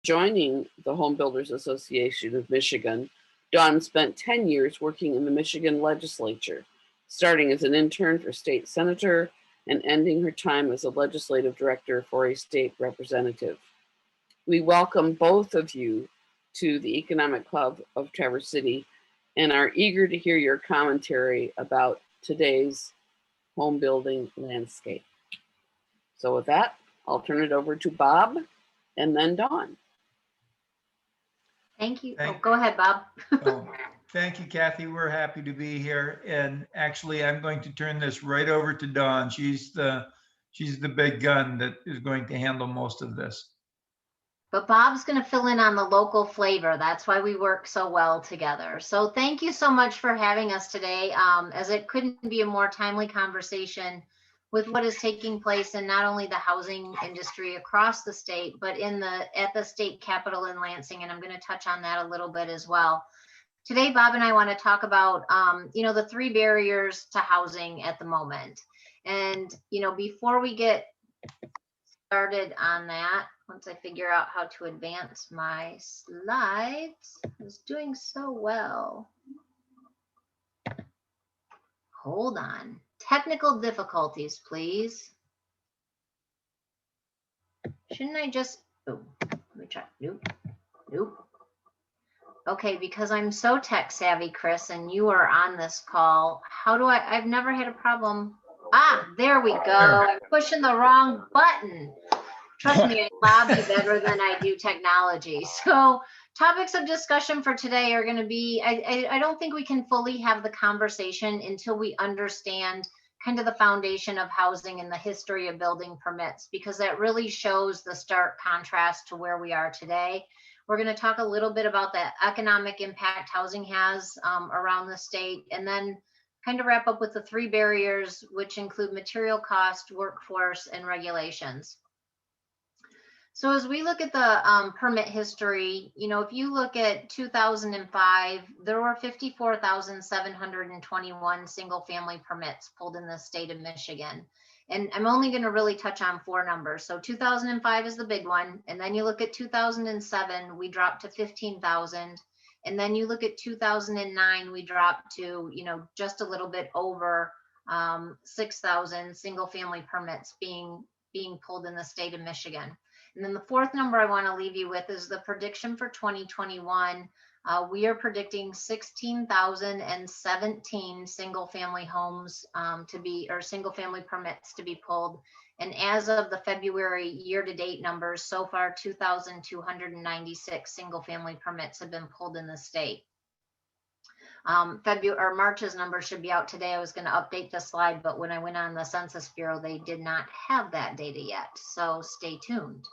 Joining the Home Builders Association of Michigan, Dawn spent 10 years working in the Michigan legislature, starting as an intern for state senator and ending her time as a legislative director for a state representative. We welcome both of you to the Economic Club of Traverse City and are eager to hear your commentary about today's home building landscape. So with that, I'll turn it over to Bob and then Dawn. Thank you. Go ahead, Bob. Thank you, Kathy. We're happy to be here. And actually, I'm going to turn this right over to Dawn. She's the big gun that is going to handle most of this. But Bob's going to fill in on the local flavor. That's why we work so well together. So thank you so much for having us today, as it couldn't be a more timely conversation with what is taking place in not only the housing industry across the state, but at the state capitol in Lansing. And I'm going to touch on that a little bit as well. Today, Bob and I want to talk about, the 3 barriers to housing at the moment. And, before we get started on that, once I figure out how to advance my slides, I was doing so well. Hold on. Technical difficulties, please. Shouldn't I just, let me try, nope. Okay, because I'm so tech savvy, Chris, and you are on this call, I've never had a problem. There we go. I'm pushing the wrong button. Trust me, I lobby better than I do technology. So topics of discussion for today are going to be, I don't think we can fully have the conversation until we understand kind of the foundation of housing and the history of building permits, because that really shows the stark contrast to where we are today. We're going to talk a little bit about the economic impact housing has around the state, and then kind of wrap up with the 3 barriers, which include material cost, workforce, and regulations. So as we look at the permit history, if you look at 2005, there were 54,721 single family permits pulled in the state of Michigan. And I'm only going to really touch on 4 numbers. So 2005 is the big one. And then you look at 2007, we dropped to 15,000. And then you look at 2009, we dropped to, just a little bit over 6,000 single family permits being pulled in the state of Michigan. And then the 4th number I want to leave you with is the prediction for 2021. We are predicting 16,017 single family homes single family permits to be pulled. And as of the February year-to-date numbers, so far 2,296 single family permits have been pulled in the state. March's numbers should be out today. I was going to update the slide, but when I went on the Census Bureau, they did not have that data yet. So stay tuned.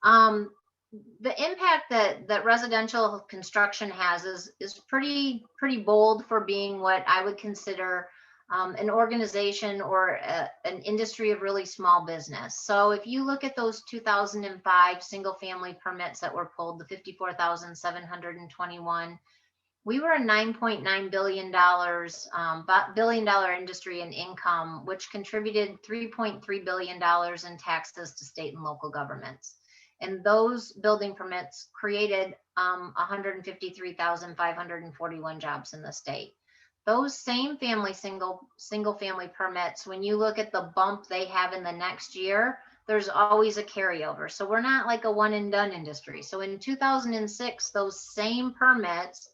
The impact that residential construction has is pretty bold for being what I would consider an organization or an industry of really small business. So if you look at those 2005 single family permits that were pulled, the 54,721, we were a $9.9 billion industry in income, which contributed $3.3 billion in taxes to state and local governments. And those building permits created 153,541 jobs in the state. Those same single family permits, when you look at the bump they have in the next year, there's always a carryover. So we're not like a one and done industry. So in 2006, those same permits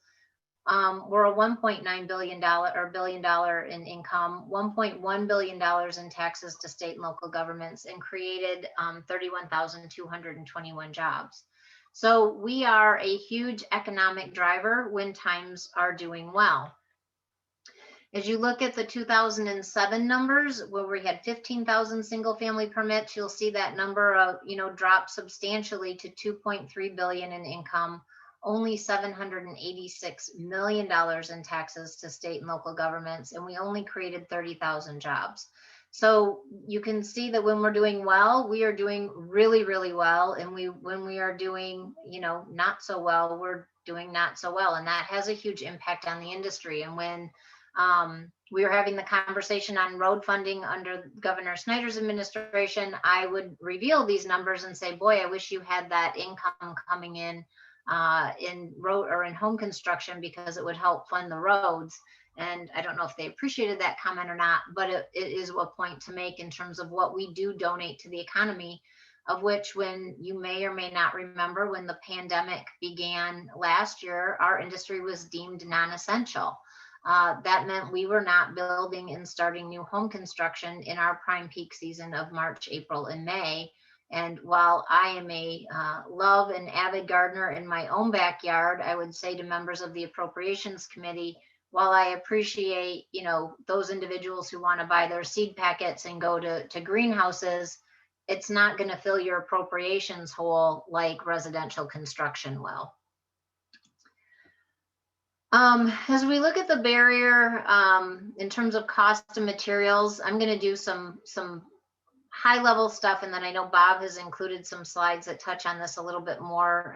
were a $1.9 billion in income, $1.1 billion in taxes to state and local governments, and created 31,221 jobs. So we are a huge economic driver when times are doing well. As you look at the 2007 numbers, where we had 15,000 single family permits, you'll see that number dropped substantially to 2.3 billion in income, only $786 million in taxes to state and local governments, and we only created 30,000 jobs. So you can see that when we're doing well, we are doing really, really well. And when we are doing, not so well, we're doing not so well. And that has a huge impact on the industry. And when We were having the conversation on road funding under Governor Snyder's administration. I would reveal these numbers and say, boy, I wish you had that income coming in road or in home construction, because it would help fund the roads. And I don't know if they appreciated that comment or not, but it is a point to make in terms of what we do donate to the economy, of which, when you may or may not remember, when the pandemic began last year, our industry was deemed non-essential. That meant we were not building and starting new home construction in our prime peak season of March, April, and May. And while I am a love and avid gardener in my own backyard, I would say to members of the Appropriations Committee, while I appreciate, those individuals who want to buy their seed packets and go to greenhouses, it's not going to fill your appropriations hole like residential construction will. As we look at the barrier in terms of cost of materials, I'm going to do some high level stuff, and then I know Bob has included some slides that touch on this a little bit more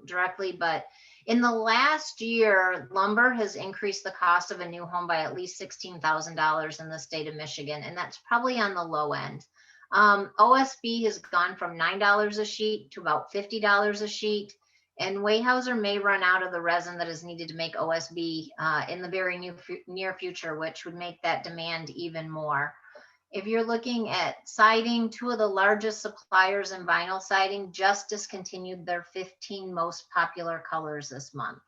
directly. But in the last year, lumber has increased the cost of a new home by at least $16,000 in the state of Michigan, and that's probably on the low end. OSB has gone from $9 a sheet to about $50 a sheet. And Weyerhaeuser may run out of the resin that is needed to make OSB in the very near future, which would make that demand even more. If you're looking at siding, 2 of the largest suppliers in vinyl siding just discontinued their 15 most popular colors this month.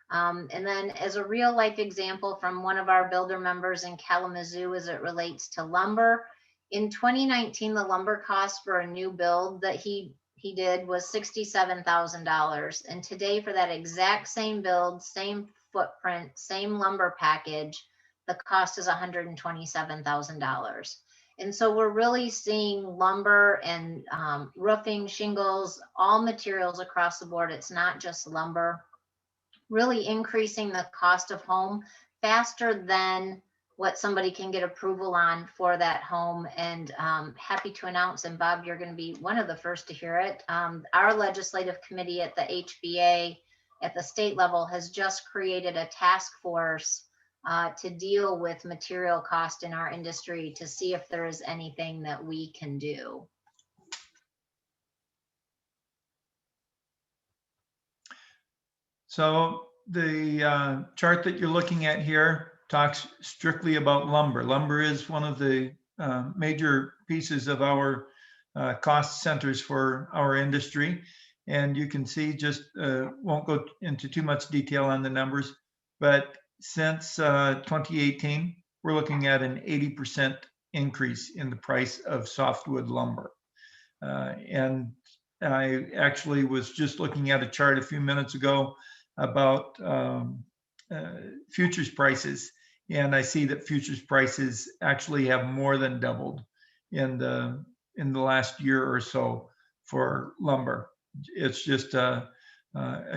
And then, as a real life example from one of our builder members in Kalamazoo as it relates to lumber, in 2019, the lumber cost for a new build that he did was $67,000. And today, for that exact same build, same footprint, same lumber package, the cost is $127,000. And so we're really seeing lumber and roofing, shingles, all materials across the board. It's not just lumber, really increasing the cost of home faster than what somebody can get approval on for that home. And happy to announce, and Bob, you're going to be one of the first to hear it. Our legislative committee at the HBA at the state level has just created a task force to deal with material cost in our industry, to see if there is anything that we can do. So the chart that you're looking at here talks strictly about lumber. Lumber is one of the major pieces of our cost centers for our industry. And you can see, just won't go into too much detail on the numbers, but since 2018, we're looking at an 80% increase in the price of softwood lumber. And I actually was just looking at a chart a few minutes ago about futures prices, and I see that futures prices actually have more than doubled in the last year or so for lumber. It's just a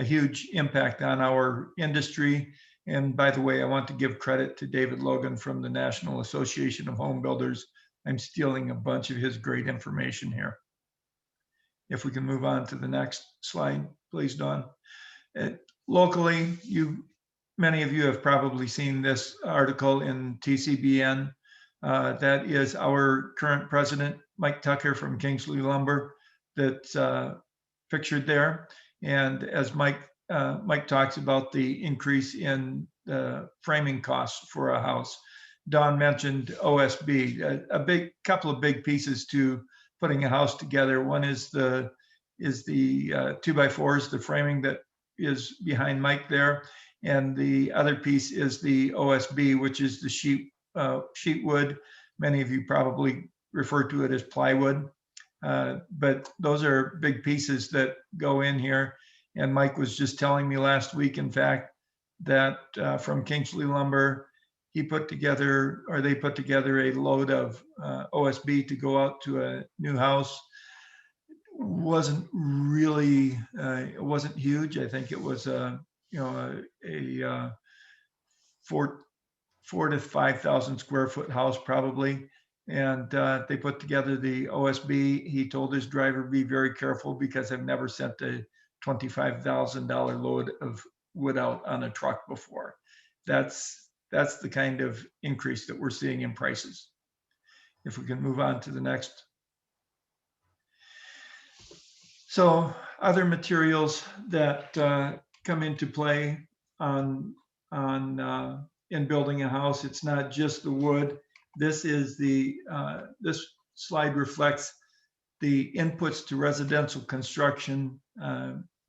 huge impact on our industry. And by the way, I want to give credit to David Logan from the National Association of Home Builders. I'm stealing a bunch of his great information here. If we can move on to the next slide, please, Dawn. Locally, many of you have probably seen this article in TCBN. That is our current president, Mike Tucker from Kingsley Lumber, that's pictured there. And as Mike talks about the increase in the framing costs for a house, Dawn mentioned OSB, a couple of big pieces to putting a house together. One is the 2x4s, the framing that is behind Mike there. And the other piece is the OSB, which is the sheet wood. Many of you probably refer to it as plywood, but those are big pieces that go in here. And Mike was just telling me last week, in fact, that from Kingsley Lumber, they put together a load of OSB to go out to a new house. Wasn't really, it wasn't huge. I think it was a 4,000 to 5,000 square foot house probably. And they put together the OSB. He told his driver, be very careful, because I've never sent a $25,000 load of wood out on a truck before. That's that's the kind of increase that we're seeing in prices. If we can move on to the next. So other materials that come into play in building a house, it's not just the wood. This is this slide reflects the inputs to residential construction,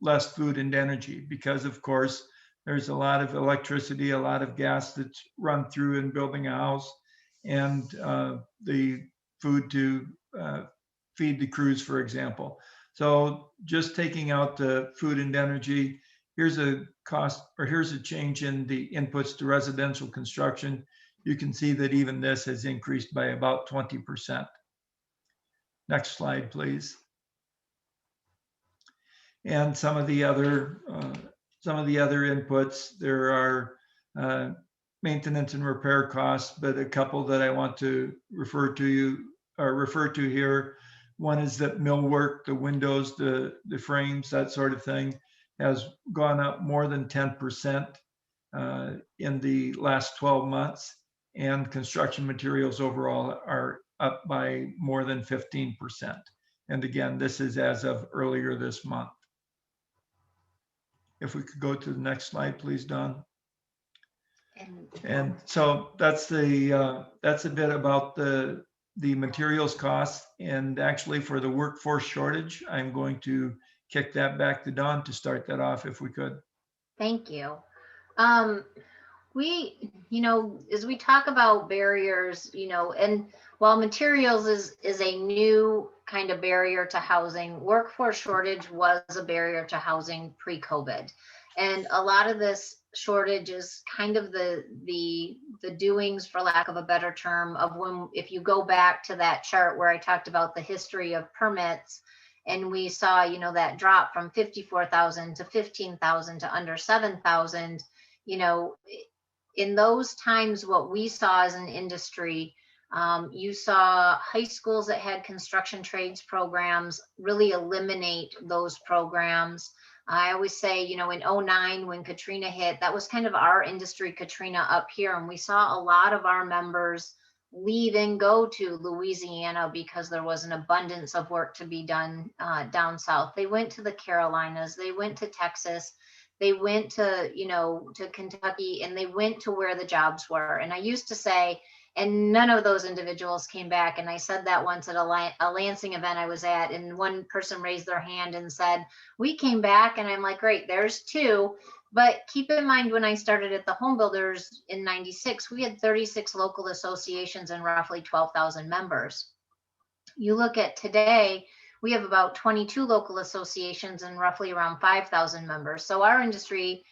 less food and energy, because of course there's a lot of electricity, a lot of gas that's run through in building a house, and the food to feed the crews, for example. So just taking out the food and energy, here's a cost, or here's a change in the inputs to residential construction. You can see that even this has increased by about 20%. Next slide, please. And some of the other inputs, there are maintenance and repair costs, but a couple that I want to refer to here. One is that millwork, the windows, the frames, that sort of thing, has gone up more than 10% in the last 12 months, and construction materials overall are up by more than 15%. And again, this is as of earlier this month. If we could go to the next slide, please, Don. And so that's a bit about the materials costs. And actually for the workforce shortage, I'm going to kick that back to Don to start that off if we could. Thank you. As we talk about barriers, and while materials is a new kind of barrier to housing, workforce shortage was a barrier to housing pre-COVID. And a lot of this shortage is kind of the doings, for lack of a better term, of when, if you go back to that chart where I talked about the history of permits, and we saw, that drop from 54,000 to 15,000 to under 7,000, in those times, what we saw as an industry, you saw high schools that had construction trades programs really eliminate those programs. I always say, in 2009, when Katrina hit, that was kind of our industry, Katrina, up here. And we saw a lot of our members leave and go to Louisiana because there was an abundance of work to be done down south. They went to the Carolinas, they went to Texas, they went to, to Kentucky, and they went to where the jobs were. And I used to say, and none of those individuals came back. And I said that once at a Lansing event I was at, and one person raised their hand and said, we came back. And I'm like, great, there's two. But keep in mind, when I started at the Home Builders in '96, we had 36 local associations and roughly 12,000 members. You look at today, we have about 22 local associations and roughly around 5,000 members. So our industry,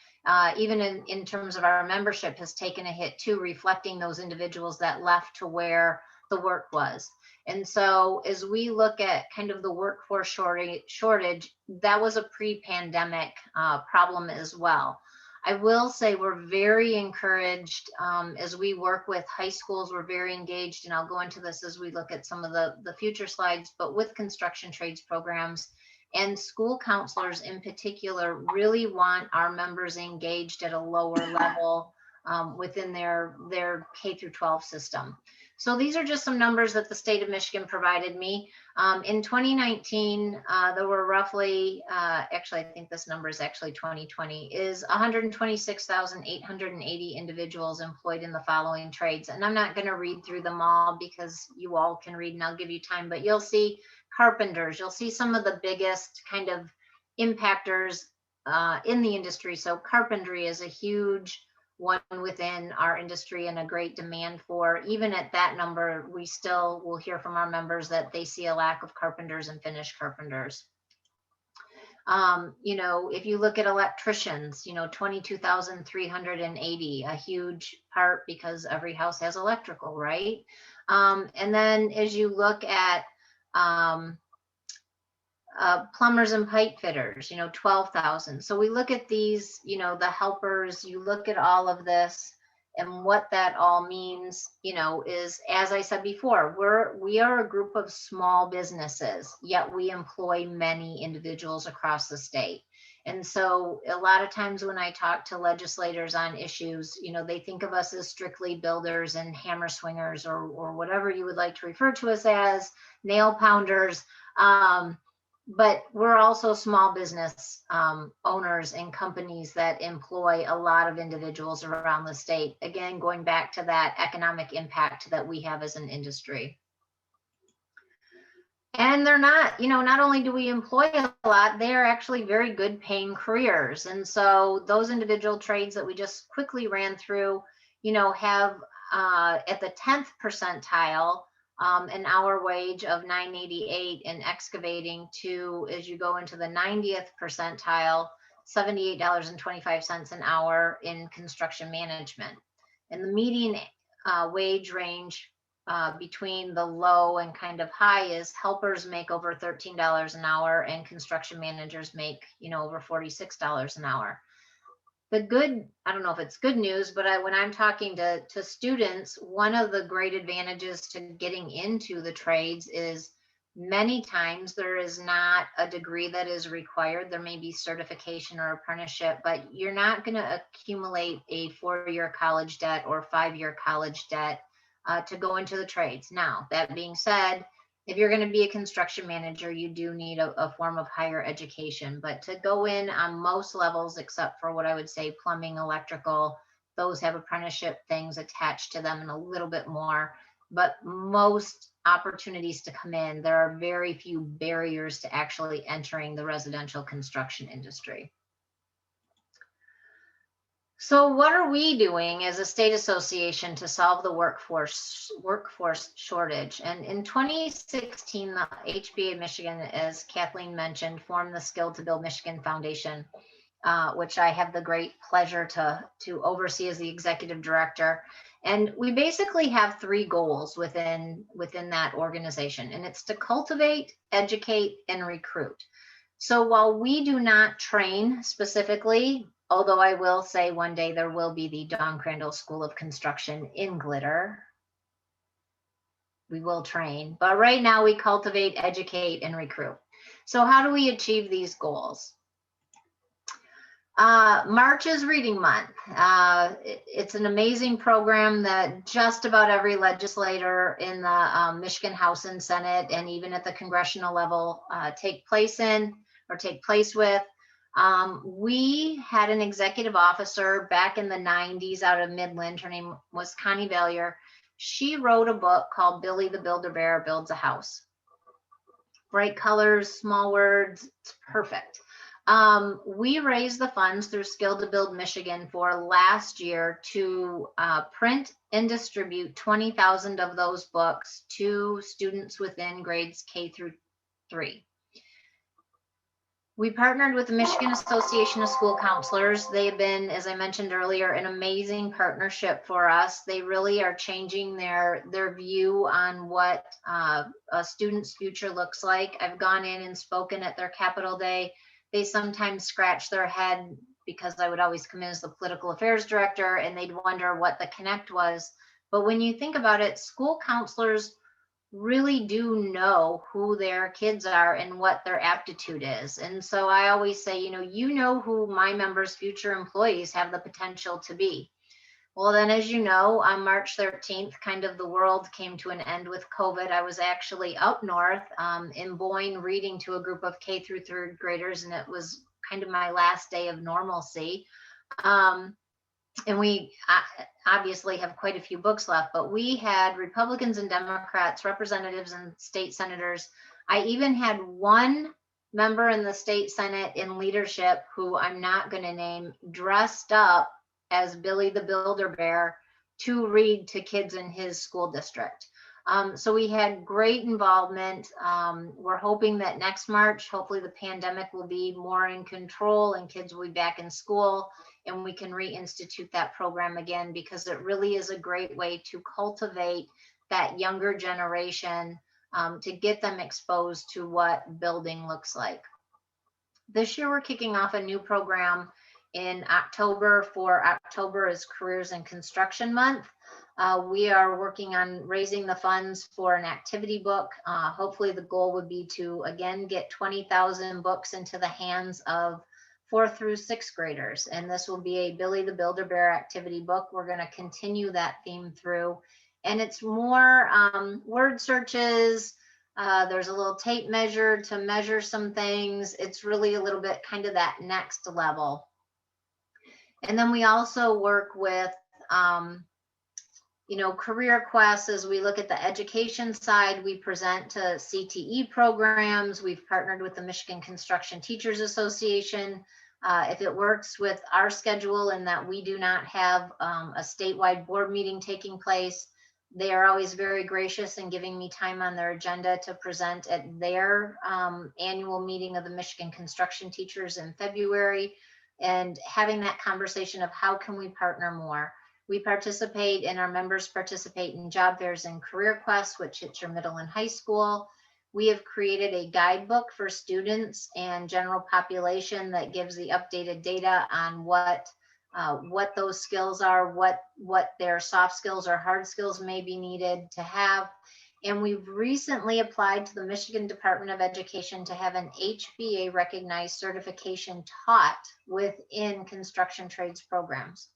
even in terms of our membership, has taken a hit too, reflecting those individuals that left to where the work was. And so as we look at kind of the workforce shortage, that was a pre-pandemic problem as well. I will say we're very encouraged as we work with high schools. We're very engaged, and I'll go into this as we look at some of the future slides, but with construction trades programs, and school counselors in particular really want our members engaged at a lower level within their K through 12 system. So these are just some numbers that the state of Michigan provided me. In 2019, there were roughly, actually, I think this number is actually 2020, is 126,880 individuals employed in the following trades. And I'm not going to read through them all because you all can read and I'll give you time, but you'll see carpenters, you'll see some of the biggest kind of impactors in the industry. So carpentry is a huge one within our industry and a great demand for. Even at that number, we still will hear from our members that they see a lack of carpenters and finished carpenters. If you look at electricians, 22,380, a huge part because every house has electrical, right? And then as you look at plumbers and pipe fitters, 12,000. So we look at these, the helpers, you look at all of this, and what that all means, is, as I said before, we are a group of small businesses, yet we employ many individuals across the state. And so a lot of times when I talk to legislators on issues, they think of us as strictly builders and hammer swingers, or whatever you would like to refer to us as, nail pounders. But we're also small business owners and companies that employ a lot of individuals around the state. Again, going back to that economic impact that we have as an industry. And they're not, not only do we employ a lot, they are actually very good paying careers. And so those individual trades that we just quickly ran through, have at the 10th percentile, an hour wage of $9.88 in excavating, to, as you go into the 90th percentile, $78.25 an hour in construction management. And the median wage range between the low and kind of high is helpers make over $13 an hour and construction managers make, over $46 an hour. The good, I don't know if it's good news, but when I'm talking to students, one of the great advantages to getting into the trades is many times there is not a degree that is required. There may be certification or apprenticeship, but you're not going to accumulate a 4-year college debt or 5-year college debt to go into the trades. Now, that being said, if you're going to be a construction manager, you do need a form of higher education. But to go in on most levels, except for what I would say plumbing, electrical, those have apprenticeship things attached to them and a little bit more. But most opportunities to come in, there are very few barriers to actually entering the residential construction industry. So what are we doing as a state association to solve the workforce shortage? And in 2016, the HBA Michigan, as Kathleen mentioned, formed the Skill to Build Michigan Foundation, which I have the great pleasure to oversee as the executive director. And we basically have 3 goals within that organization, and it's to cultivate, educate, and recruit. So while we do not train specifically, although I will say one day there will be the Dawn Crandall School of Construction in Glitter, we will train, but right now we cultivate, educate, and recruit. So how do we achieve these goals? March is Reading Month. It's an amazing program that just about every legislator in the Michigan House and Senate, and even at the congressional level, take place with. We had an executive officer back in the 90s out of Midland. Her name was Connie Valier. She wrote a book called Billy the Builder Bear Builds a House. Bright colors, small words, it's perfect. We raised the funds through Skill to Build Michigan for last year to print and distribute 20,000 of those books to students within grades K through 3. We partnered with the Michigan Association of School Counselors. They have been, as I mentioned earlier, an amazing partnership for us. They really are changing their view on what a student's future looks like. I've gone in and spoken at their Capitol Day. They sometimes scratch their head because I would always come in as the political affairs director and they'd wonder what the connect was. But when you think about it, school counselors really do know who their kids are and what their aptitude is. And so I always say, you know who my members' future employees have the potential to be. Well, then, as you know, on March 13th, kind of the world came to an end with COVID. I was actually up north in Boyne reading to a group of K through 3rd graders, and it was kind of my last day of normalcy. And we obviously have quite a few books left, but we had Republicans and Democrats, representatives and state senators. I even had one member in the state Senate in leadership, who I'm not going to name, dressed up as Billy the Builder Bear to read to kids in his school district. So we had great involvement. We're hoping that next March, hopefully the pandemic will be more in control and kids will be back in school and we can reinstitute that program again, because it really is a great way to cultivate that younger generation, to get them exposed to what building looks like. This year, we're kicking off a new program in October. For October is Careers in Construction Month. We are working on raising the funds for an activity book. Hopefully the goal would be to, again, get 20,000 books into the hands of 4th through 6th graders. And this will be a Billy the Builder Bear activity book. We're going to continue that theme through. And it's more word searches. There's a little tape measure to measure some things. It's really a little bit kind of that next level. And then we also work with, career quests. As we look at the education side, we present to CTE programs. We've partnered with the Michigan Construction Teachers Association. If it works with our schedule and that we do not have a statewide board meeting taking place, they are always very gracious in giving me time on their agenda to present at their annual meeting of the Michigan Construction Teachers in February, and having that conversation of how can we partner more. We participate, and our members participate in job fairs and career quests, which hits your middle and high school. We have created a guidebook for students and general population that gives the updated data on what those skills are, what their soft skills or hard skills may be needed to have. And we've recently applied to the Michigan Department of Education to have an HBA recognized certification taught within construction trades programs.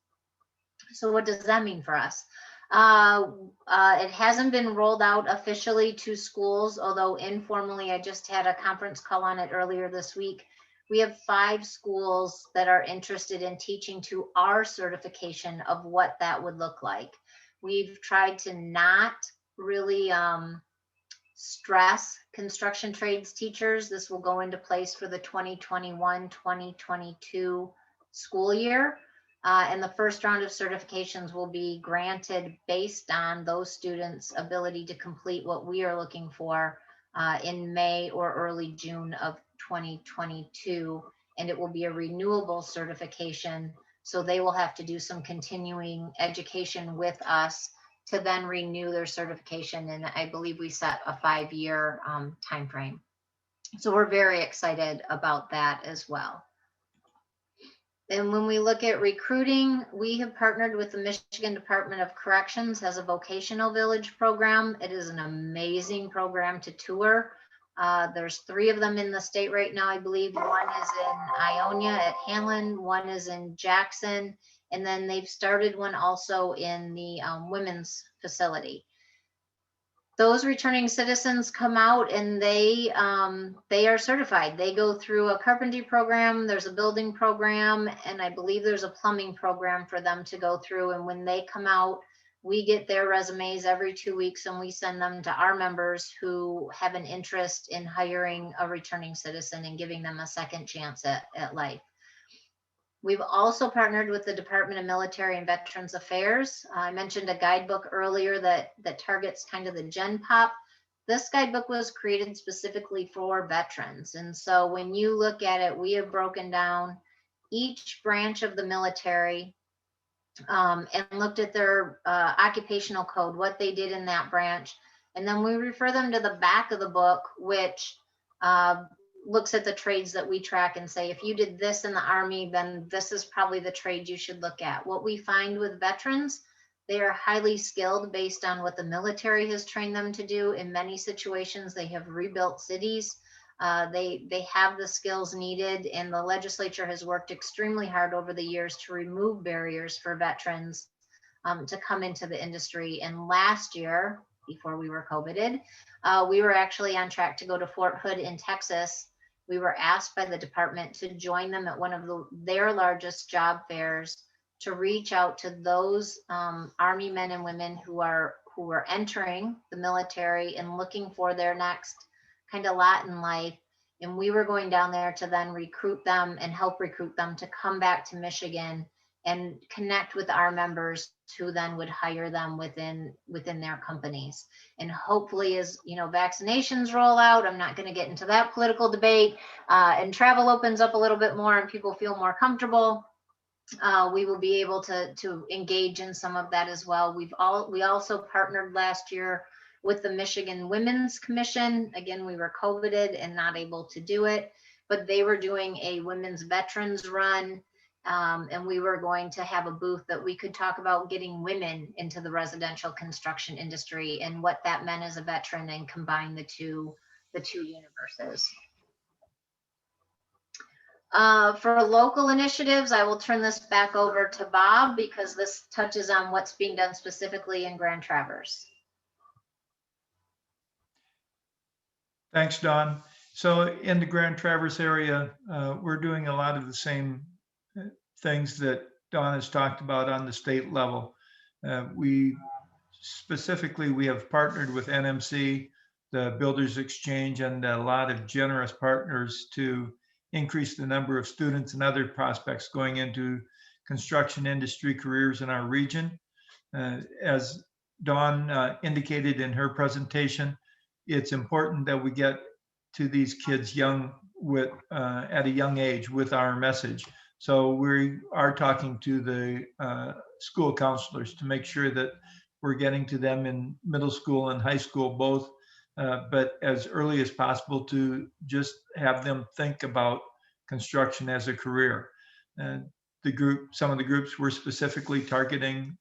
So what does that mean for us? It hasn't been rolled out officially to schools, although informally, I just had a conference call on it earlier this week. We have 5 schools that are interested in teaching to our certification of what that would look like. We've tried to not really stress construction trades teachers. This will go into place for the 2021-2022 school year. And the first round of certifications will be granted based on those students' ability to complete what we are looking for in May or early June of 2022. And it will be a renewable certification. So they will have to do some continuing education with us to then renew their certification. And I believe we set a 5-year time frame. So we're very excited about that as well. And when we look at recruiting, we have partnered with the Michigan Department of Corrections as a vocational village program. It is an amazing program to tour. There's 3 of them in the state right now, I believe. One is in Ionia at Hanlon, one is in Jackson, and then they've started one also in the women's facility. Those returning citizens come out and they are certified. They go through a carpentry program, there's a building program, and I believe there's a plumbing program for them to go through. And when they come out, we get their resumes every 2 weeks and we send them to our members who have an interest in hiring a returning citizen and giving them a second chance at life. We've also partnered with the Department of Military and Veterans Affairs. I mentioned a guidebook earlier that targets kind of the Gen Pop. This guidebook was created specifically for veterans. And so when you look at it, we have broken down each branch of the military and looked at their occupational code, what they did in that branch. And then we refer them to the back of the book, which looks at the trades that we track and say, if you did this in the Army, then this is probably the trade you should look at. What we find with veterans, they are highly skilled based on what the military has trained them to do. In many situations, they have rebuilt cities. They have the skills needed, and the legislature has worked extremely hard over the years to remove barriers for veterans to come into the industry. And last year, before we were COVIDed, we were actually on track to go to Fort Hood in Texas. We were asked by the department to join them at one of their largest job fairs to reach out to those Army men and women who are entering the military and looking for their next kind of lot in life. And we were going down there to then recruit them and help recruit them to come back to Michigan and connect with our members who then would hire them within their companies. And hopefully, as vaccinations roll out, I'm not going to get into that political debate, and travel opens up a little bit more and people feel more comfortable, we will be able to engage in some of that as well. We also partnered last year with the Michigan Women's Commission. Again, we were COVIDed and not able to do it, but they were doing a women's veterans run. And we were going to have a booth that we could talk about getting women into the residential construction industry and what that meant as a veteran, and combine the two universes. For local initiatives, I will turn this back over to Bob because this touches on what's being done specifically in Grand Traverse. Thanks, Don. So in the Grand Traverse area, we're doing a lot of the same things that Don has talked about on the state level. We have partnered with NMC, the Builders Exchange, and a lot of generous partners to increase the number of students and other prospects going into construction industry careers in our region. As Dawn indicated in her presentation, it's important that we get to these kids at a young age with our message. So we are talking to the school counselors to make sure that we're getting to them in middle school and high school both, but as early as possible to just have them think about construction as a career. Some of the groups we're specifically targeting,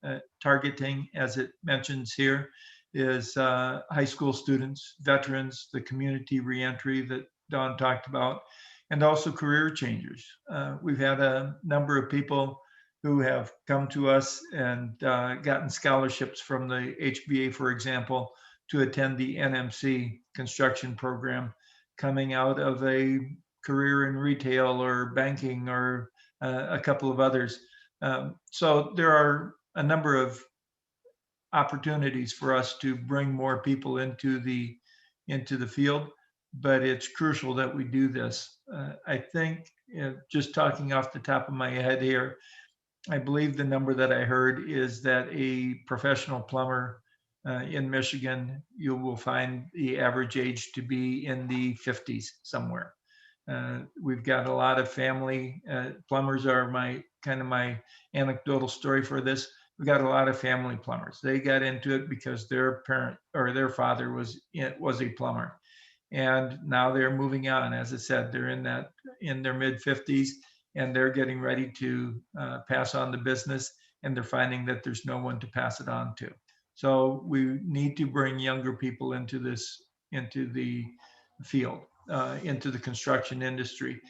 as it mentions here, is high school students, veterans, the community reentry that Don talked about, and also career changers. We've had a number of people who have come to us and gotten scholarships from the HBA, for example, to attend the NMC construction program, coming out of a career in retail or banking or a couple of others. So there are a number of opportunities for us to bring more people into the field, but it's crucial that we do this. I think, just talking off the top of my head here, I believe the number that I heard is that a professional plumber in Michigan, you will find the average age to be in the 50s somewhere. We've got a lot of family. Plumbers are my anecdotal story for this. We've got a lot of family plumbers. They got into it because their parent or their father was a plumber, and now they're moving on. As I said, they're in their mid 50s, and they're getting ready to pass on the business, and they're finding that there's no one to pass it on to. So we need to bring younger people into the field, into the construction industry.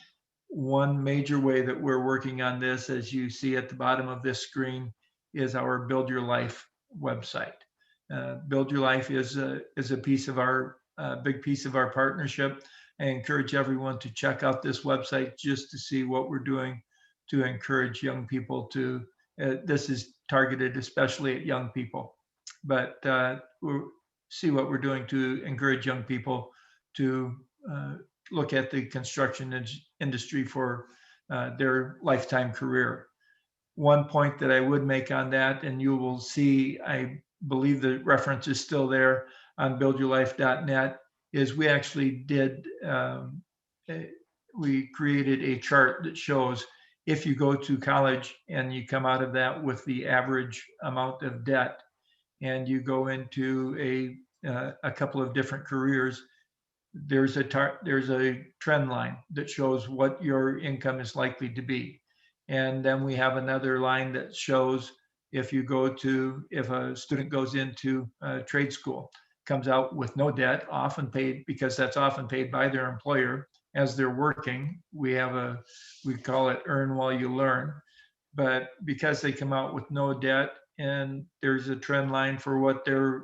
One major way that we're working on this, as you see at the bottom of this screen, is our Build Your Life website. Build Your Life is a piece of our big piece of our partnership. I encourage everyone to check out this website just to see what we're doing to encourage young people to. This is targeted especially at young people, but we'll see what we're doing to encourage young people to look at the construction industry for their lifetime career. One point that I would make on that, and you will see, I believe the reference is still there on buildyourlife.net, is we actually we created a chart that shows if you go to college and you come out of that with the average amount of debt, and you go into a couple of different careers, there's a trend line that shows what your income is likely to be. And then we have another line that shows if a student goes into trade school, comes out with no debt, often paid, because that's often paid by their employer as they're working. We call it earn while you learn. But because they come out with no debt, and there's a trend line for what their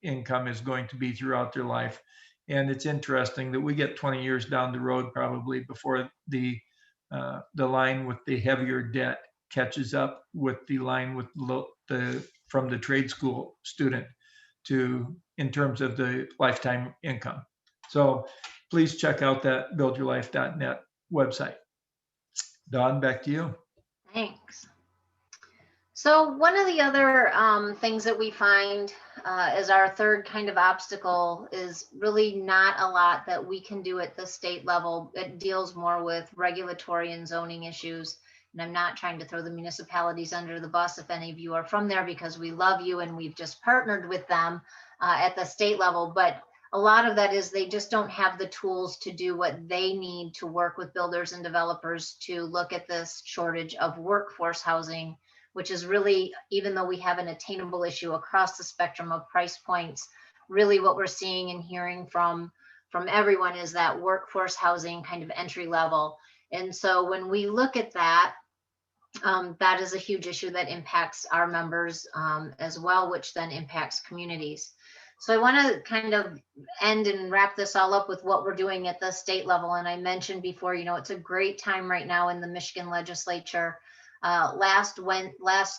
income is going to be throughout their life. And it's interesting that we get 20 years down the road probably before the line with the heavier debt catches up with the line with from the trade school student in terms of the lifetime income. So please check out that buildyourlife.net website. Dawn, back to you. Thanks. So one of the other things that we find as our third kind of obstacle is really not a lot that we can do at the state level. It deals more with regulatory and zoning issues. And I'm not trying to throw the municipalities under the bus if any of you are from there, because we love you and we've just partnered with them at the state level. But a lot of that is they just don't have the tools to do what they need to work with builders and developers to look at this shortage of workforce housing, which is really, even though we have an attainable issue across the spectrum of price points, really what we're seeing and hearing from everyone is that workforce housing kind of entry level And so when we look at that, that is a huge issue that impacts our members as well, which then impacts communities. So I want to kind of end and wrap this all up with what we're doing at the state level. And I mentioned before, you know, it's a great time right now in the Michigan legislature. Last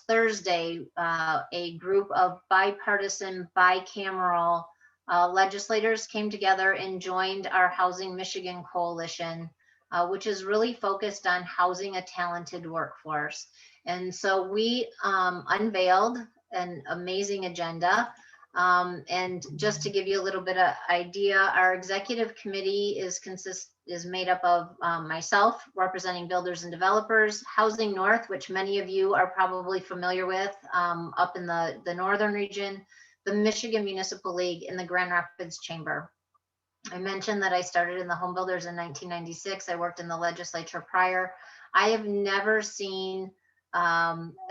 Thursday, a group of bipartisan, bicameral legislators came together and joined our Housing Michigan Coalition, which is really focused on housing a talented workforce. And so we unveiled an amazing agenda. And just to give you a little bit of idea, our executive committee is made up of myself representing builders and developers, Housing North, which many of you are probably familiar with up in the northern region, the Michigan Municipal League, and the Grand Rapids Chamber. I mentioned that I started in the home builders in 1996. I worked in the legislature prior. I have never seen,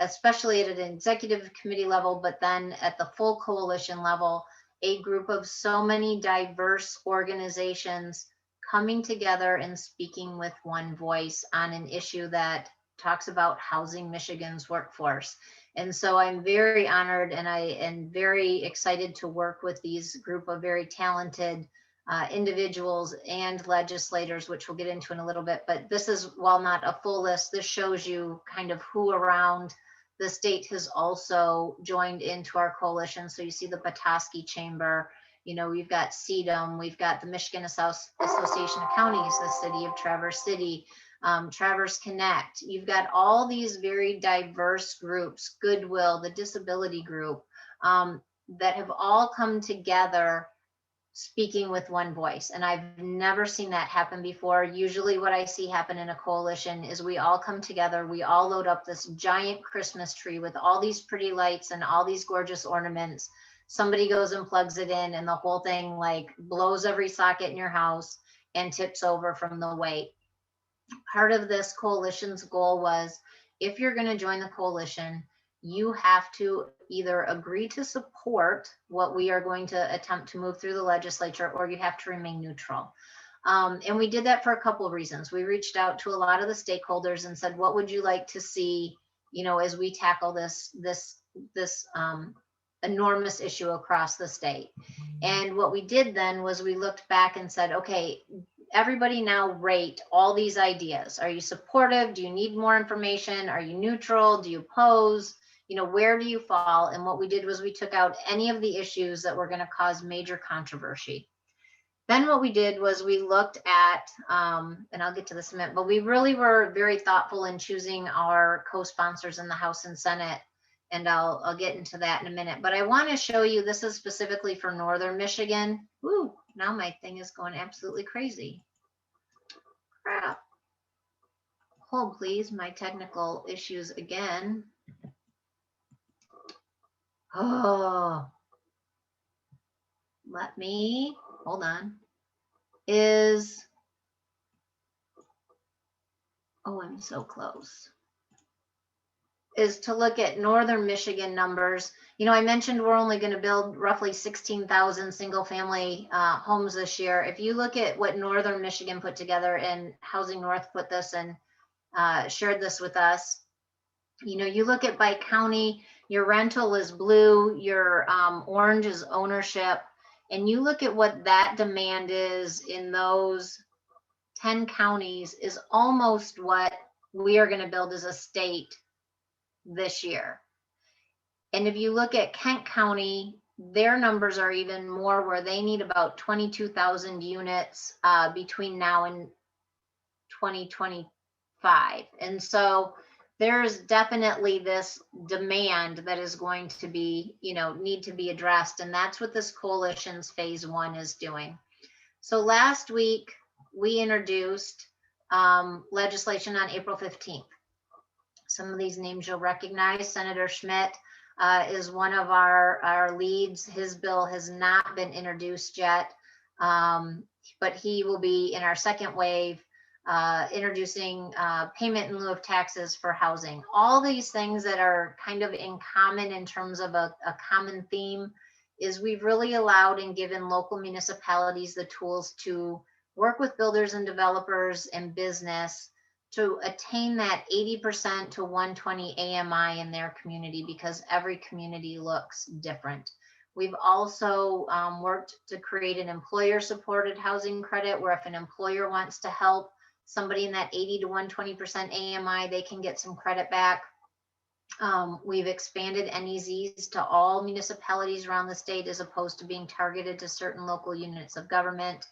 especially at an executive committee level, but then at the full coalition level, a group of so many diverse organizations coming together and speaking with one voice on an issue that talks about housing Michigan's workforce. And so I'm very honored, and I am very excited to work with these group of very talented individuals and legislators, which we'll get into in a little bit. But this is, while not a full list, this shows you kind of who around the state has also joined into our coalition. So you see the Petoskey Chamber, you know, we've got CEDAM, we've got the Michigan Association of Counties, the city of Traverse City, Traverse Connect. You've got all these very diverse groups, Goodwill, the disability group, that have all come together speaking with one voice. And I've never seen that happen before. Usually what I see happen in a coalition is we all come together, we all load up this giant Christmas tree with all these pretty lights and all these gorgeous ornaments. Somebody goes and plugs it in, and the whole thing like blows every socket in your house and tips over from the weight. Part of this coalition's goal was, if you're going to join the coalition, you have to either agree to support what we are going to attempt to move through the legislature, or you have to remain neutral. And we did that for a couple of reasons. We reached out to a lot of the stakeholders and said, what would you like to see, you know, as we tackle this enormous issue across the state? And what we did then was we looked back and said, okay, everybody now rate all these ideas. Are you supportive? Do you need more information? Are you neutral? Do you oppose? You know, where do you fall? And what we did was we took out any of the issues that were going to cause major controversy. Then what we did was we looked at, and I'll get to this in a minute, but we really were very thoughtful in choosing our co-sponsors in the House and Senate. And I'll get into that in a minute. But I want to show you, this is specifically for Northern Michigan. Ooh, now my thing is going absolutely crazy. Crap. Hold please, my technical issues again. Oh, let me, hold on, I'm so close, is to look at Northern Michigan numbers. You know, I mentioned we're only going to build roughly 16,000 single family homes this year. If you look at what Northern Michigan put together, and Housing North put this and shared this with us, you know, you look at by county, your rental is blue, your orange is ownership, and you look at what that demand is in those 10 counties is almost what we are going to build as a state this year. And if you look at Kent County, their numbers are even more, where they need about 22,000 units between now and 2025. And so there's definitely this demand that is going to be, you know, need to be addressed. And that's what this coalition's phase one is doing. So last week we introduced legislation on April 15th. Some of these names you'll recognize. Senator Schmidt is one of our leads. His bill has not been introduced yet, but he will be in our second wave, introducing payment in lieu of taxes for housing. All these things that are kind of in common in terms of a common theme is we've really allowed and given local municipalities the tools to work with builders and developers and business to attain that 80% to 120 AMI in their community, because every community looks different. We've also worked to create an employer-supported housing credit, where if an employer wants to help somebody in that 80 to 120% AMI, they can get some credit back. We've expanded NEZs to all municipalities around the state, as opposed to being targeted to certain local units of government.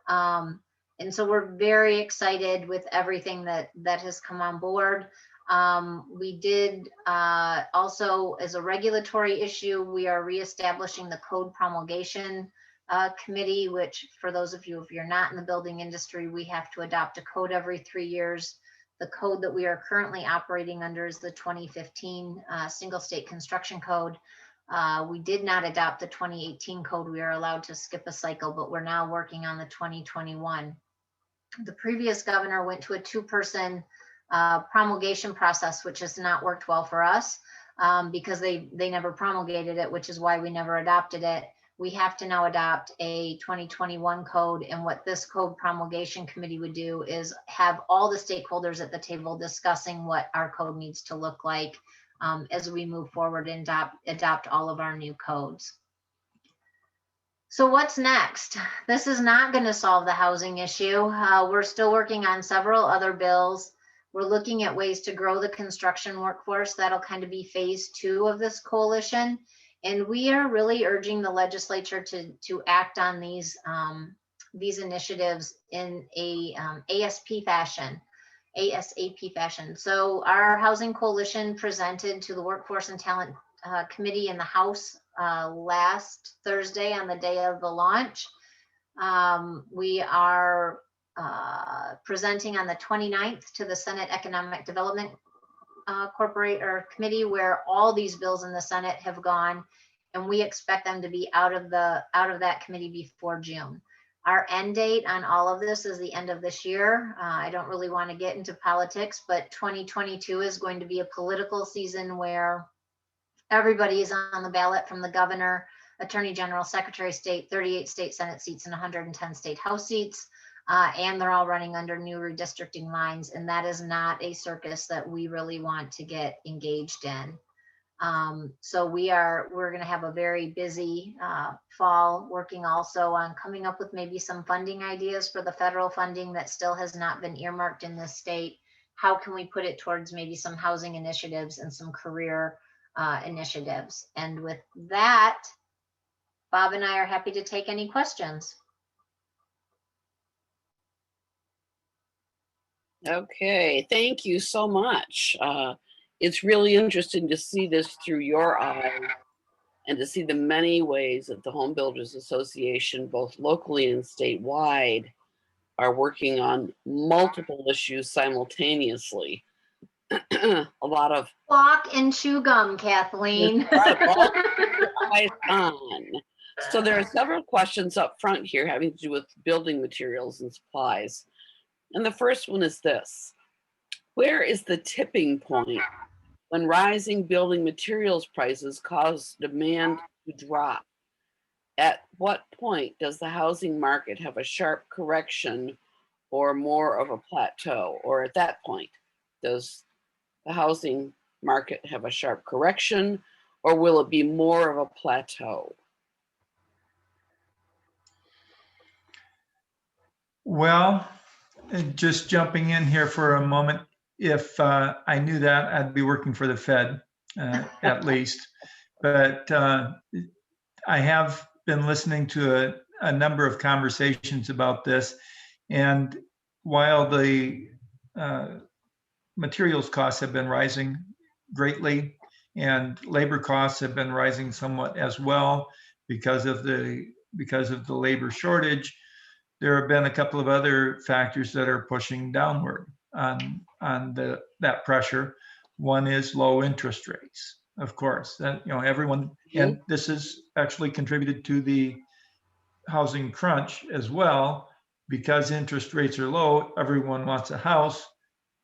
And so we're very excited with everything that has come on board. We did also, as a regulatory issue, we are reestablishing the code promulgation committee, which, for those of you, if you're not in the building industry, we have to adopt a code every 3 years. The code that we are currently operating under is the 2015 single state construction code. We did not adopt the 2018 code. We are allowed to skip a cycle, but we're now working on the 2021. The previous governor went to a 2-person promulgation process, which has not worked well for us because they never promulgated it, which is why we never adopted it. We have to now adopt a 2021 code. And what this code promulgation committee would do is have all the stakeholders at the table discussing what our code needs to look like as we move forward and adopt all of our new codes. So what's next? This is not going to solve the housing issue. We're still working on several other bills. We're looking at ways to grow the construction workforce. That'll kind of be phase 2 of this coalition. And we are really urging the legislature to act on these initiatives in a ASAP fashion. So our housing coalition presented to the Workforce and Talent Committee in the House last Thursday on the day of the launch. We are presenting on the 29th to the Senate Economic Development Committee, where all these bills in the Senate have gone, and we expect them to be out of that committee before June. Our end date on all of this is the end of this year. I don't really want to get into politics, but 2022 is going to be a political season where everybody is on the ballot, from the governor, attorney general, secretary of state, 38 state Senate seats, and 110 state House seats. And they're all running under new redistricting lines. And that is not a circus that we really want to get engaged in. So we're going to have a very busy fall, working also on coming up with maybe some funding ideas for the federal funding that still has not been earmarked in this state. How can we put it towards maybe some housing initiatives and some career initiatives? And with that, Bob and I are happy to take any questions. Okay, thank you so much. It's really interesting to see this through your eyes and to see the many ways that the Home Builders Association, both locally and statewide, are working on multiple issues simultaneously. A lot of walk and chew gum, Kathleen. eyes on. So there are several questions up front here having to do with building materials and supplies. And the first one is this: where is the tipping point when rising building materials prices cause demand to drop? At what point does the housing market have a sharp correction or more of a plateau? Or at that point, does the housing market have a sharp correction, or will it be more of a plateau? Well, just jumping in here for a moment, if I knew that, I'd be working for the Fed, at least. But I have been listening to a number of conversations about this. And while the materials costs have been rising greatly, and labor costs have been rising somewhat as well because of the labor shortage, there have been a couple of other factors that are pushing downward on that pressure. One is low interest rates, of course. That, everyone, and this has actually contributed to the housing crunch as well, because interest rates are low. Everyone wants a house,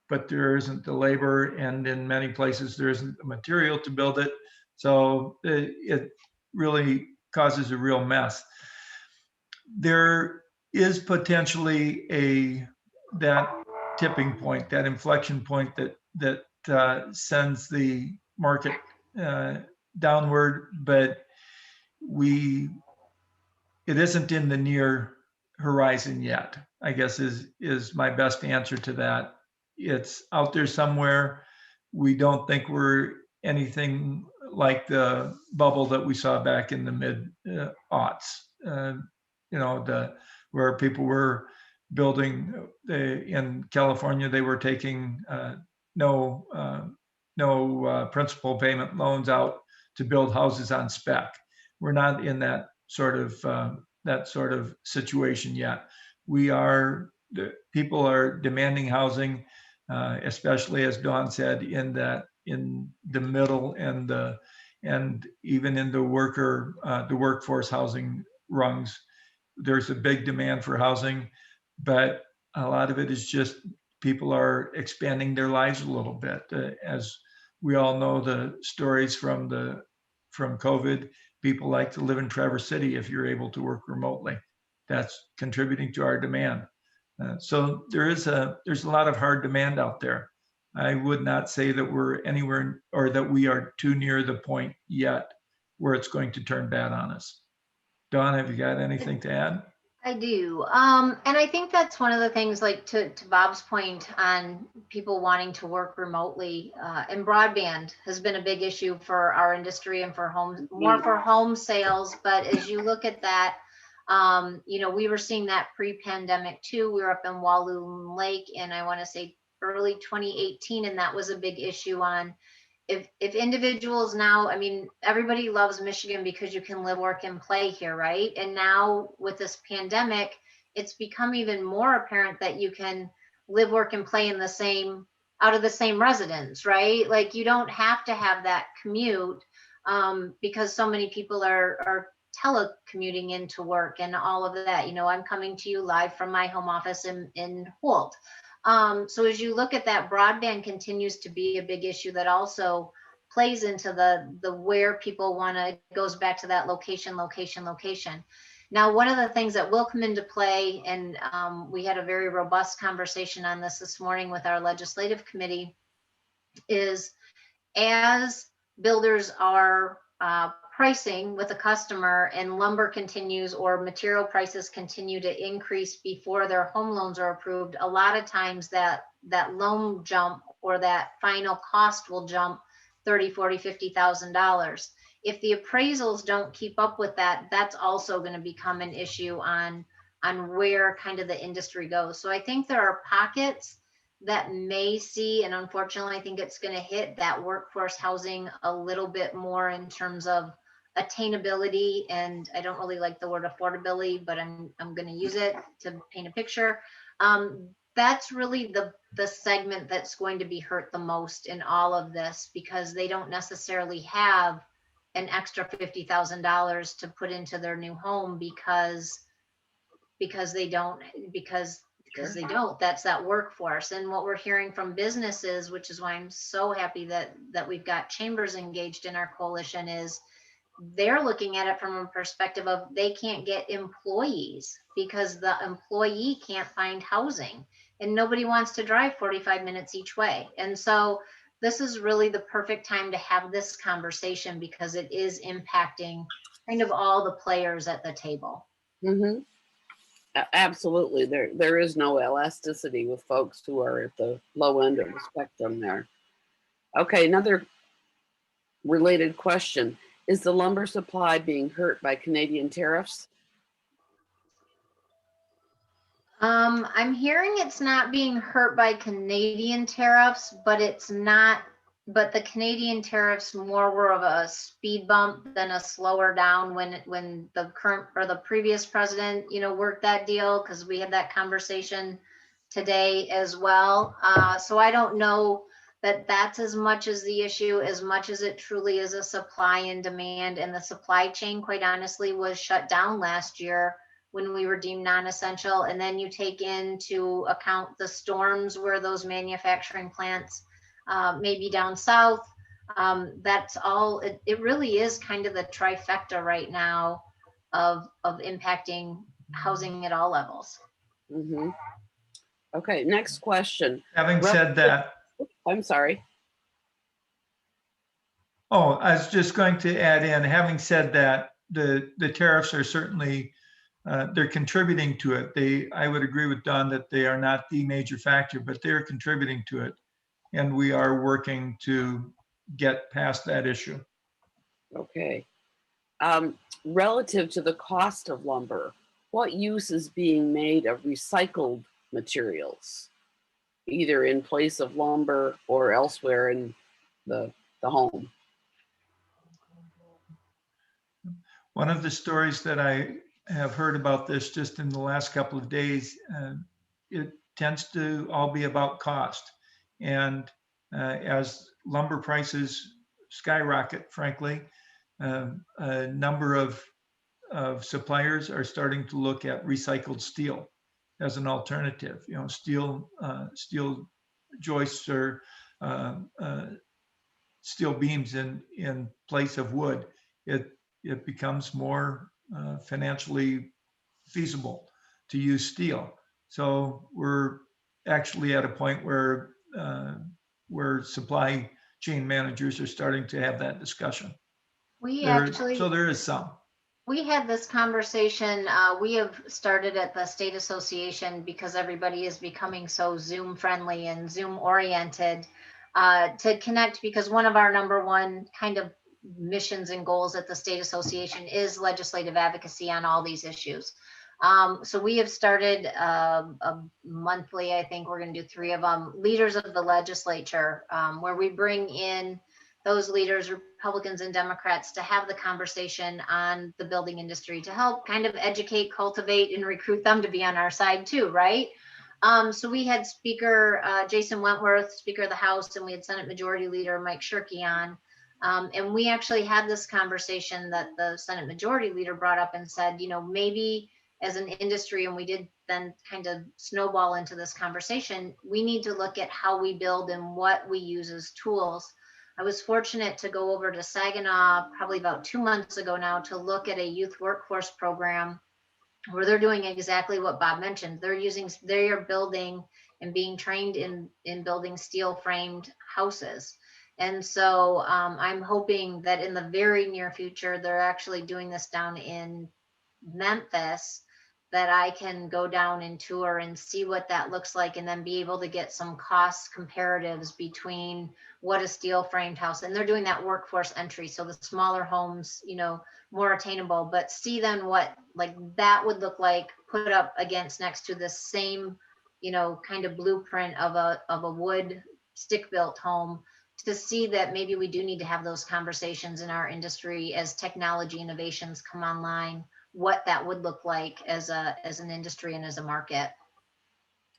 but there isn't the labor, and in many places there isn't the material to build it. So it really causes a real mess. There is potentially that tipping point, that inflection point that sends the market downward, but it isn't in the near horizon yet, I guess is my best answer to that. It's out there somewhere. We don't think we're anything like the bubble that we saw back in the mid aughts, where people were building in California, they were taking no principal payment loans out to build houses on spec. We're not in that sort of situation yet. People are demanding housing, especially as Dawn said, in the middle and even in the workforce housing rungs. There's a big demand for housing, but a lot of it is just people are expanding their lives a little bit. As we all know, the stories from COVID, people like to live in Traverse City if you're able to work remotely. That's contributing to our demand. So there's a lot of hard demand out there. I would not say that we're anywhere or that we are too near the point yet where it's going to turn bad on us. Dawn, have you got anything to add? I do. And I think that's one of the things, like to Bob's point on people wanting to work remotely, and broadband has been a big issue for our industry and for more for home sales. But as you look at that, we were seeing that pre-pandemic too. We were up in Walloon Lake, and I want to say early 2018, and that was a big issue on if individuals now, I mean, everybody loves Michigan because you can live, work, and play here, right? And now with this pandemic, it's become even more apparent that you can live, work, and play out of the same residence, right? Like you don't have to have that commute because so many people are telecommuting into work and all of that. I'm coming to you live from my home office in Holt. So as you look at that, broadband continues to be a big issue that also plays into the where people want to, it goes back to that location. Now, one of the things that will come into play, and we had a very robust conversation on this morning with our legislative committee, is as builders are pricing with a customer and lumber continues or material prices continue to increase before their home loans are approved, a lot of times that loan jump or that final cost will jump $30,000, $40,000, $50,000. If the appraisals don't keep up with that, that's also going to become an issue on where kind of the industry goes. So I think there are pockets that may see, and unfortunately, I think it's going to hit that workforce housing a little bit more in terms of attainability. And I don't really like the word affordability, but I'm going to use it to paint a picture. That's really the segment that's going to be hurt the most in all of this, because they don't necessarily have an extra $50,000 to put into their new home because they don't, because they don't. That's that workforce. And what we're hearing from businesses, which is why I'm so happy that we've got chambers engaged in our coalition, is they're looking at it from a perspective of they can't get employees because the employee can't find housing, and nobody wants to drive 45 minutes each way. And so this is really the perfect time to have this conversation, because it is impacting kind of all the players at the table. Mm-hmm. Absolutely. There is no elasticity with folks who are at the low end of the spectrum there. Okay, another related question. Is the lumber supply being hurt by Canadian tariffs? I'm hearing it's not being hurt by Canadian tariffs, but the Canadian tariffs more were of a speed bump than a slower down when the current or the previous president, worked that deal, because we had that conversation today as well. So I don't know that that's as much as the issue, as much as it truly is a supply and demand. And the supply chain, quite honestly, was shut down last year when we were deemed non-essential. And then you take into account the storms where those manufacturing plants maybe down south. That's all. It really is kind of the trifecta right now of impacting housing at all levels. Mm-hmm. Okay, next question. Having said that, I'm sorry. oh, I was just going to add in, having said that, the tariffs are certainly, they're contributing to it. I would agree with Don that they are not the major factor, but they're contributing to it. And we are working to get past that issue. Okay. Relative to the cost of lumber, what use is being made of recycled materials, either in place of lumber or elsewhere in the home? One of the stories that I have heard about this just in the last couple of days, it tends to all be about cost. And as lumber prices skyrocket, frankly, a number of suppliers are starting to look at recycled steel as an alternative. You know, steel joists or steel beams in place of wood. It becomes more financially feasible to use steel. So we're actually at a point where supply chain managers are starting to have that discussion. So there is some. We had this conversation. We have started at the state association because everybody is becoming so Zoom friendly and Zoom oriented to connect, because one of our number one kind of missions and goals at the state association is legislative advocacy on all these issues. So we have started a monthly, I think we're going to do 3 of them, leaders of the legislature, where we bring in those leaders, Republicans and Democrats, to have the conversation on the building industry, to help kind of educate, cultivate, and recruit them to be on our side too, right? So we had Speaker Jason Wentworth, Speaker of the House, and we had Senate Majority Leader Mike Shirkey on. And we actually had this conversation that the Senate Majority Leader brought up and said, you know, maybe as an industry, and we did then kind of snowball into this conversation, we need to look at how we build and what we use as tools. I was fortunate to go over to Saginaw probably about 2 months ago now to look at a youth workforce program where they're doing exactly what Bob mentioned. They are building and being trained in building steel framed houses. And so I'm hoping that in the very near future, they're actually doing this down in Memphis, that I can go down and tour and see what that looks like, and then be able to get some cost comparatives between what a steel framed house, and they're doing that workforce entry. So the smaller homes, you know, more attainable, but see then what like that would look like put up against next to the same, you know, kind of blueprint of a wood stick built home, to see that maybe we do need to have those conversations in our industry as technology innovations come online, what that would look like as an industry and as a market.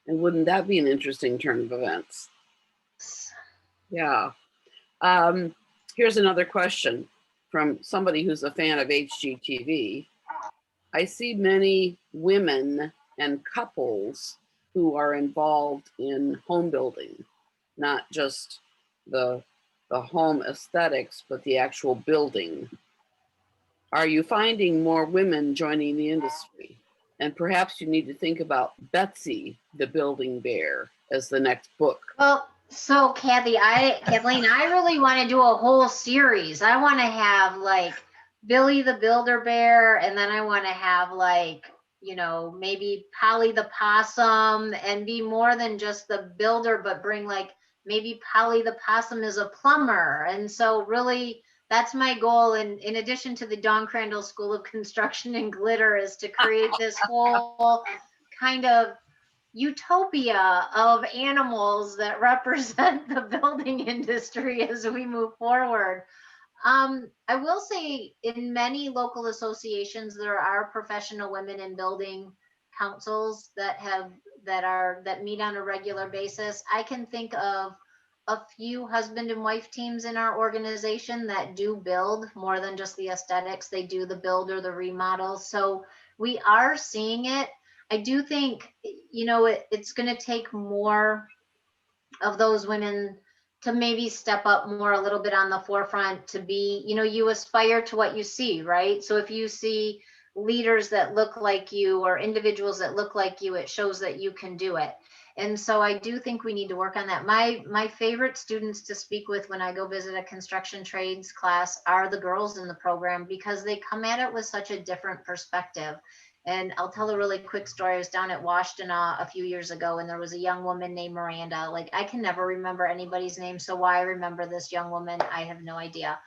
And wouldn't that be an interesting turn of events? Yeah. Here's another question from somebody who's a fan of HGTV. I see many women and couples who are involved in home building, not just the home aesthetics, but the actual building. Are you finding more women joining the industry? And perhaps you need to think about Betsy, the Building Bear, as the next book. Well, so Kathleen, I really want to do a whole series. I want to have like Billy the Builder Bear, and then I want to have like, you know, maybe Polly the Possum, and be more than just the builder, but bring like maybe Polly the Possum is a plumber. And so really that's my goal. And in addition to the Dawn Crandall School of Construction and Glitter, is to create this whole kind of utopia of animals that represent the building industry as we move forward. I will say in many local associations, there are professional women in building councils that meet on a regular basis. I can think of a few husband and wife teams in our organization that do build more than just the aesthetics. They do the build or the remodel. So we are seeing it. I do think, you know, it's going to take more of those women to maybe step up more a little bit on the forefront, to be, you know, you aspire to what you see, right? So if you see leaders that look like you or individuals that look like you, it shows that you can do it. And so I do think we need to work on that. My favorite students to speak with when I go visit a construction trades class are the girls in the program, because they come at it with such a different perspective. And I'll tell a really quick story. I was down at Washtenaw a few years ago, and there was a young woman named Miranda. Like, I can never remember anybody's name, so why I remember this young woman, I have no idea.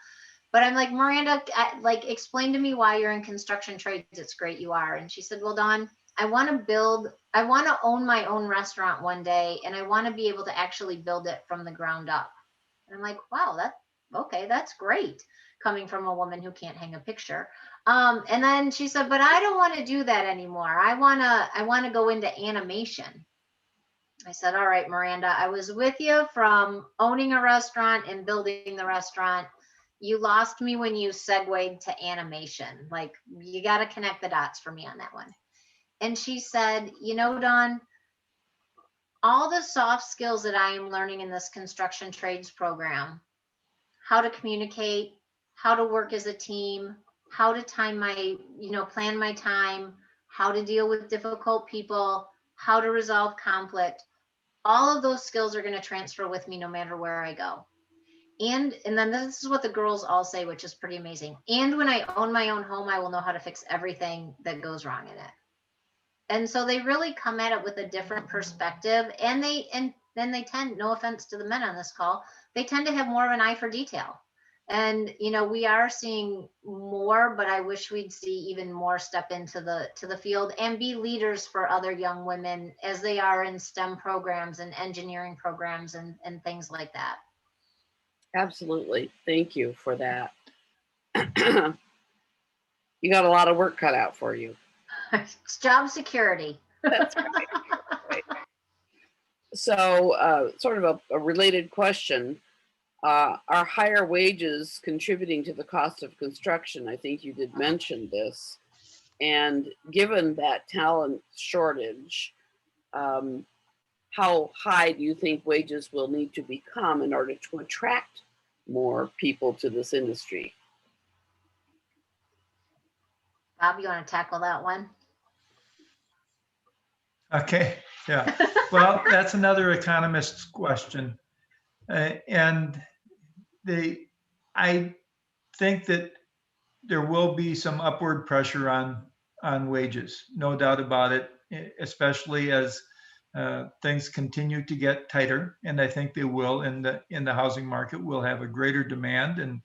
But I'm like, Miranda, like, explain to me why you're in construction trades. It's great you are. And she said, well, Dawn, I want to own my own restaurant one day, and I want to be able to actually build it from the ground up. And I'm like, wow, that's great, coming from a woman who can't hang a picture. And then she said, but I don't want to do that anymore. I want to go into animation. I said, all right, Miranda, I was with you from owning a restaurant and building the restaurant. You lost me when you segued to animation. Like, you got to connect the dots for me on that one. And she said, you know, Dawn, all the soft skills that I am learning in this construction trades program, how to communicate, how to work as a team, how to time my, plan my time, how to deal with difficult people, how to resolve conflict, all of those skills are going to transfer with me no matter where I go. And then this is what the girls all say, which is pretty amazing. And when I own my own home, I will know how to fix everything that goes wrong in it. And so they really come at it with a different perspective, and then they tend, no offense to the men on this call, they tend to have more of an eye for detail. And we are seeing more, but I wish we'd see even more step into the field and be leaders for other young women as they are in STEM programs and engineering programs and things like that. Absolutely. Thank you for that. You got a lot of work cut out for you. It's job security. That's right. So, sort of a related question. Are higher wages contributing to the cost of construction? I think you did mention this. And given that talent shortage, how high do you think wages will need to become in order to attract more people to this industry? Bob, you want to tackle that one? Okay, yeah. Well, that's another economist's question. And I think that there will be some upward pressure on wages, no doubt about it, especially as things continue to get tighter, and I think they will in the housing market. We'll have a greater demand, and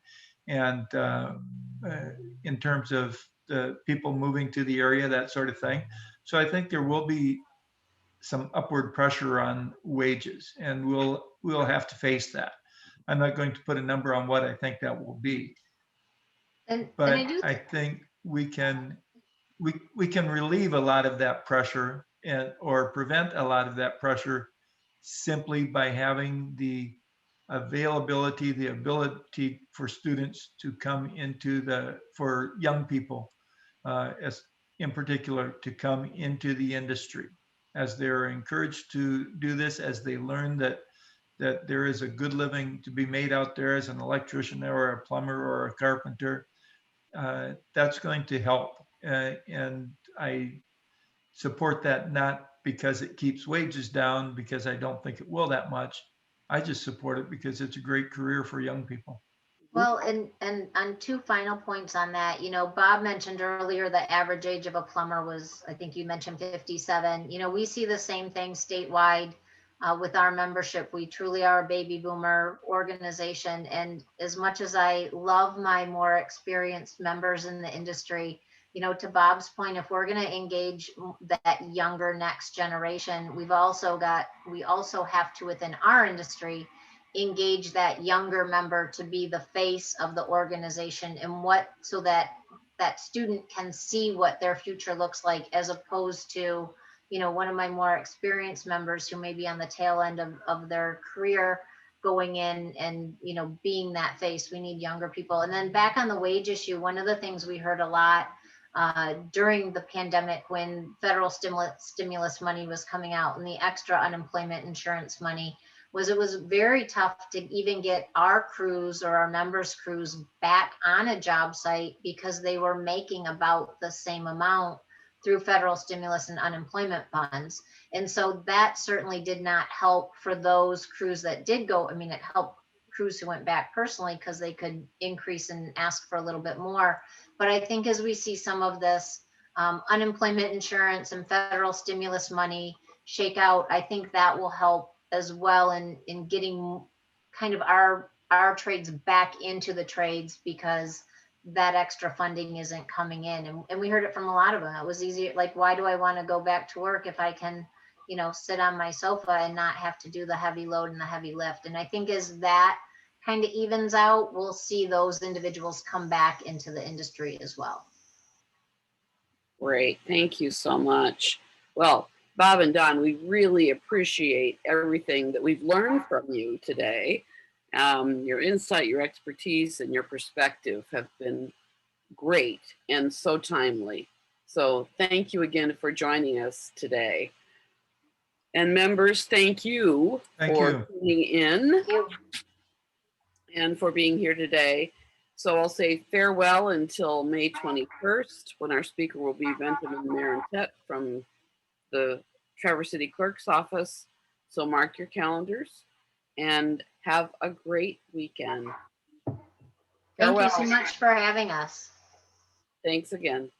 in terms of the people moving to the area, that sort of thing. So I think there will be some upward pressure on wages, and we'll have to face that. I'm not going to put a number on what I think that will be, but I think we can relieve a lot of that pressure or prevent a lot of that pressure simply by having the availability, the ability for students to come for young people, as in particular, to come into the industry, as they're encouraged to do this, as they learn that there is a good living to be made out there as an electrician or a plumber or a carpenter. That's going to help. And I support that, not because it keeps wages down, because I don't think it will that much. I just support it because it's a great career for young people. Well, and on two final points on that, Bob mentioned earlier the average age of a plumber was, I think you mentioned 57. We see the same thing statewide with our membership. We truly are a baby boomer organization. And as much as I love my more experienced members in the industry, to Bob's point, if we're going to engage that younger next generation, we also have to, within our industry, engage that younger member to be the face of the organization, and so that student can see what their future looks like, as opposed to, one of my more experienced members who may be on the tail end of their career going in and, being that face. We need younger people. And then back on the wage issue, one of the things we heard a lot during the pandemic, when federal stimulus money was coming out and the extra unemployment insurance money, was it was very tough to even get our crews or our members' crews back on a job site, because they were making about the same amount through federal stimulus and unemployment funds. And so that certainly did not help for those crews that did go. I mean, it helped crews who went back personally because they could increase and ask for a little bit more. But I think as we see some of this unemployment insurance and federal stimulus money shake out, I think that will help as well in getting kind of our trades back into the trades, because that extra funding isn't coming in. And we heard it from a lot of them. It was easy. Like, why do I want to go back to work if I can, sit on my sofa and not have to do the heavy load and the heavy lift? And I think as that kind of evens out, we'll see those individuals come back into the industry as well. Great. Thank you so much. Well, Bob and Don, we really appreciate everything that we've learned from you today. Your insight, your expertise, and your perspective have been great and so timely. So thank you again for joining us today. And members, thank you for tuning in and for being here today. So I'll say farewell until May 21st, when our speaker will be Benjamin Marantet from the Traverse City Clerk's Office. So mark your calendars and have a great weekend. Thank you so much for having us. Thanks again.